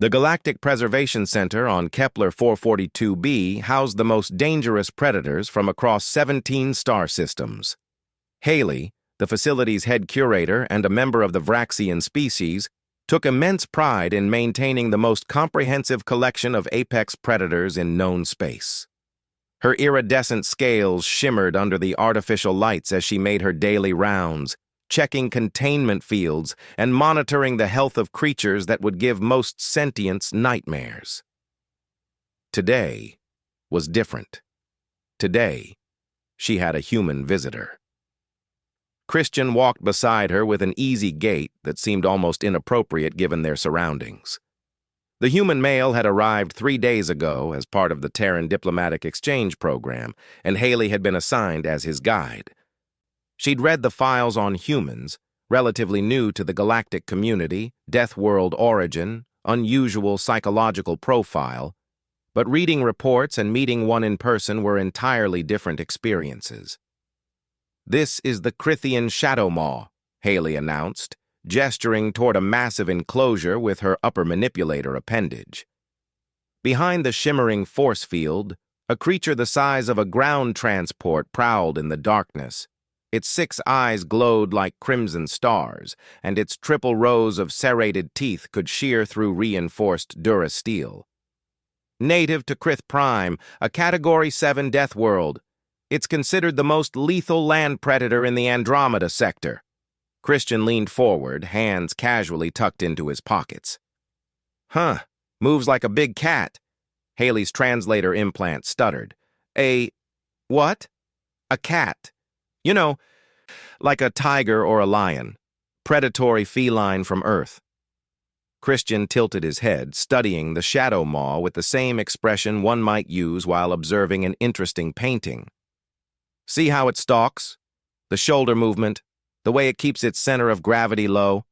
The Galactic Preservation Center on Kepler 442b housed the most dangerous predators from across 17 star systems. Haley, the facility's head curator and a member of the Vraxian species, took immense pride in maintaining the most comprehensive collection of apex predators in known space. Her iridescent scales shimmered under the artificial lights as she made her daily rounds, checking containment fields and monitoring the health of creatures that would give most sentients nightmares. Today was different. Today, she had a human visitor. Critian walked beside her with an easy gait that seemed almost inappropriate given their surroundings. The human male had arrived 3 days ago as part of the Terran diplomatic exchange program, and Haley had been assigned as his guide. She'd read the files on humans, relatively new to the galactic community, death world origin, unusual psychological profile, but reading reports and meeting one in person were entirely different experiences. "This is the Critian Shadow Maw," Haley announced, gesturing toward a massive enclosure with her upper manipulator appendage. Behind the shimmering force field, a creature the size of a ground transport prowled in the darkness. Its 6 eyes glowed like crimson stars, and its triple rows of serrated teeth could shear through reinforced durasteel. Native to Crith Prime, a Category 7 death world, it's considered the most lethal land predator in the Andromeda sector. Critian leaned forward, hands casually tucked into his pockets. "Huh, moves like a big cat." Haley's translator implant stuttered. What? "A cat. You know, like a tiger or a lion. Predatory feline from Earth." Critian tilted his head, studying the shadow maw with the same expression one might use while observing an interesting painting. "See how it stalks? The shoulder movement, the way it keeps its center of gravity low.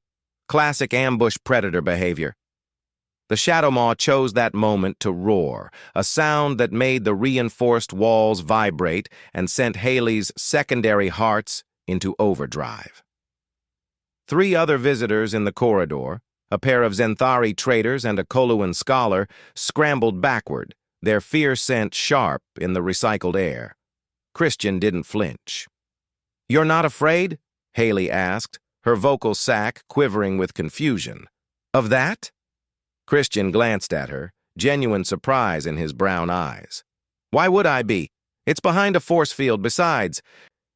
Classic ambush predator behavior." The shadow maw chose that moment to roar, a sound that made the reinforced walls vibrate and sent Haley's secondary hearts into overdrive. 3 other visitors in the corridor, a pair of Zenthari traders and a Coluan scholar, scrambled backward, their fear scent sharp in the recycled air. Critian didn't flinch. "You're not afraid?" Haley asked, her vocal sac quivering with confusion. "Of that?" Critian glanced at her, genuine surprise in his brown eyes. "Why would I be? It's behind a force field. Besides,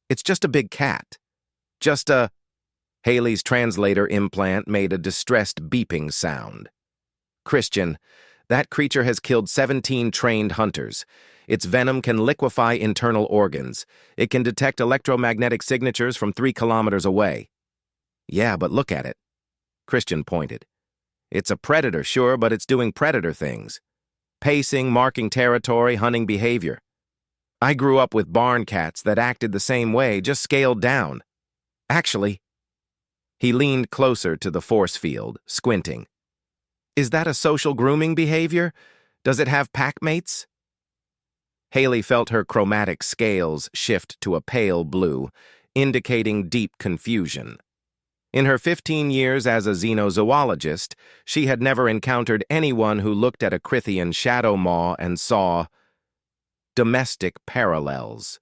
it's just a big cat. Just a..." Haley's translator implant made a distressed beeping sound. "Critian, that creature has killed 17 trained hunters. Its venom can liquefy internal organs. It can detect electromagnetic signatures from 3 kilometers away." "Yeah, but look at it." Critian pointed. "It's a predator, sure, but it's doing predator things. Pacing, marking territory, hunting behavior. I grew up with barn cats that acted the same way, just scaled down. Actually..." He leaned closer to the force field, squinting. "Is that a social grooming behavior? Does it have packmates?" Haley felt her chromatic scales shift to a pale blue, indicating deep confusion. In her 15 years as a xenozoologist, she had never encountered anyone who looked at a Critian shadow maw and saw domestic parallels.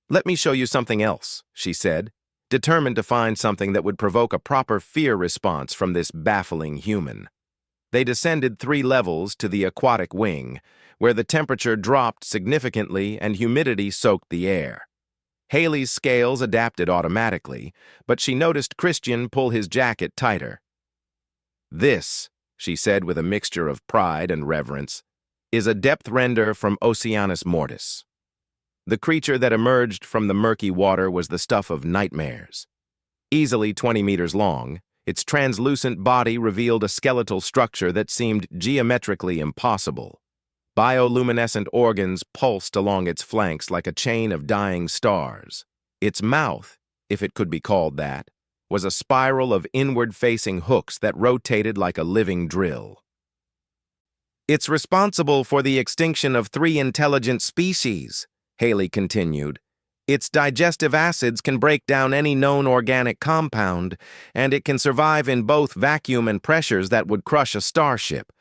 "Let me show you something else," she said, determined to find something that would provoke a proper fear response from this baffling human. They descended 3 levels to the aquatic wing, where the temperature dropped significantly and humidity soaked the air. Haley's scales adapted automatically, but she noticed Critian pull his jacket tighter. "This," she said with a mixture of pride and reverence, "is a depth render from Oceanus Mortis." The creature that emerged from the murky water was the stuff of nightmares. Easily 20 meters long, its translucent body revealed a skeletal structure that seemed geometrically impossible. Bioluminescent organs pulsed along its flanks like a chain of dying stars. Its mouth, if it could be called that, was a spiral of inward-facing hooks that rotated like a living drill. "It's responsible for the extinction of 3 intelligent species," Haley continued, Its digestive acids can break down any known organic compound, and it can survive in both vacuum and pressures that would crush a starship.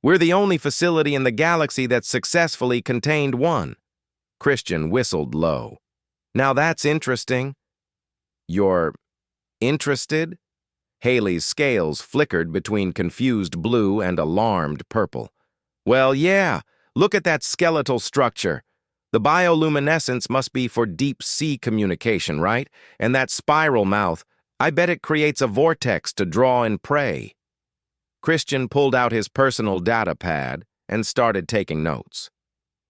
We're the only facility in the galaxy that successfully contained one. Christian whistled low. Now that's interesting. You're interested? Haley's scales flickered between confused blue and alarmed purple. Well, yeah. Look at that skeletal structure. The bioluminescence must be for deep-sea communication, right? And that spiral mouth, I bet it creates a vortex to draw in prey. Christian pulled out his personal data pad and started taking notes.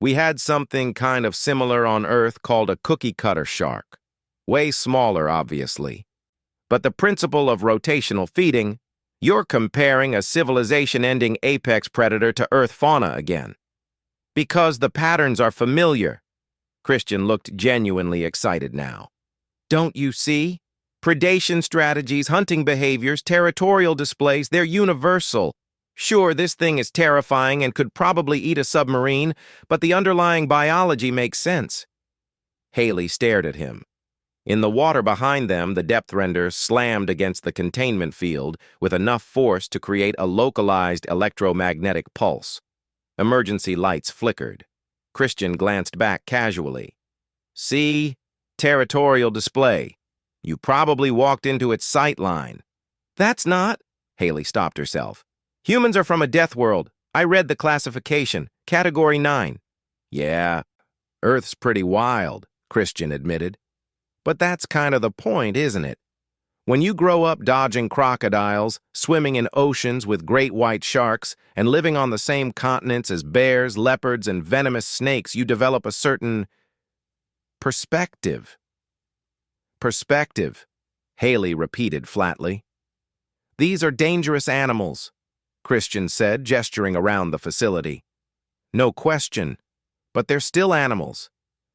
We had something kind of similar on Earth called a cookie-cutter shark. Way smaller, obviously. But the principle of rotational feeding, you're comparing a civilization-ending apex predator to Earth fauna again. Because the patterns are familiar. Christian looked genuinely excited now. Don't you see? Predation strategies, hunting behaviors, territorial displays, they're universal. Sure, this thing is terrifying and could probably eat a submarine, but the underlying biology makes sense. Haley stared at him. In the water behind them, the depth render slammed against the containment field with enough force to create a localized electromagnetic pulse. Emergency lights flickered. Christian glanced back casually. See? Territorial display. You probably walked into its sight line. That's not... Haley stopped herself. Humans are from a death world. I read the classification. Category 9. Yeah, Earth's pretty wild, Christian admitted. But that's kind of the point, isn't it? When you grow up dodging crocodiles, swimming in oceans with great white sharks, and living on the same continents as bears, leopards, and venomous snakes, you develop a certain perspective. Perspective, Haley repeated flatly. These are dangerous animals, Christian said, gesturing around the facility. No question, but they're still animals.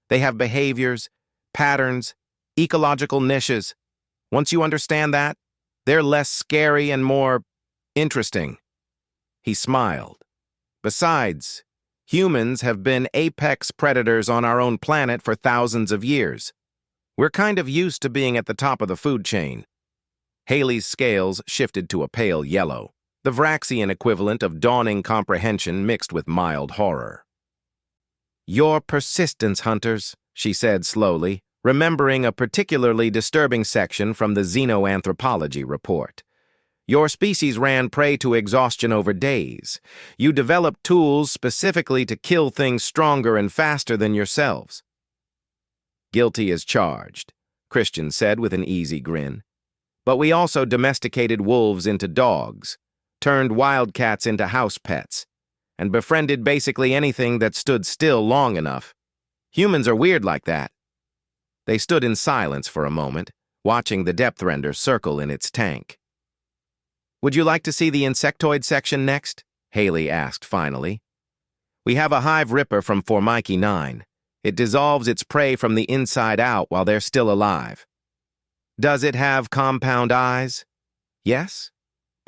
They have behaviors, patterns, ecological niches. Once you understand that, they're less scary and more interesting. He smiled. Besides, humans have been apex predators on our own planet for thousands of years. We're kind of used to being at the top of the food chain. Haley's scales shifted to a pale yellow, the Vraxian equivalent of dawning comprehension mixed with mild horror. Your persistence, hunters, she said slowly, remembering a particularly disturbing section from the xenoanthropology report. Your species ran prey to exhaustion over days. You developed tools specifically to kill things stronger and faster than yourselves. Guilty as charged, Christian said with an easy grin. But we also domesticated wolves into dogs, turned wildcats into house pets, and befriended basically anything that stood still long enough. Humans are weird like that. They stood in silence for a moment, watching the depth render circle in its tank. Would you like to see the insectoid section next? Haley asked finally. We have a hive ripper from Formica 9. It dissolves its prey from the inside out while they're still alive. Does it have compound eyes? Yes?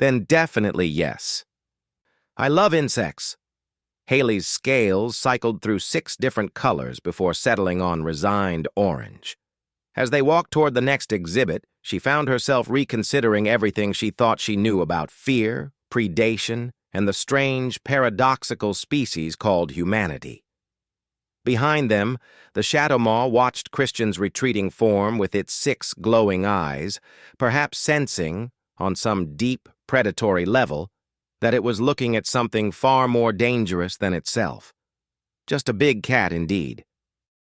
Then definitely yes. I love insects. Haley's scales cycled through 6 different colors before settling on resigned orange. As they walked toward the next exhibit, she found herself reconsidering everything she thought she knew about fear, predation, and the strange, paradoxical species called humanity. Behind them, the shadow maw watched Christian's retreating form with its 6 glowing eyes, perhaps sensing, on some deep, predatory level, that it was looking at something far more dangerous than itself. Just a big cat indeed.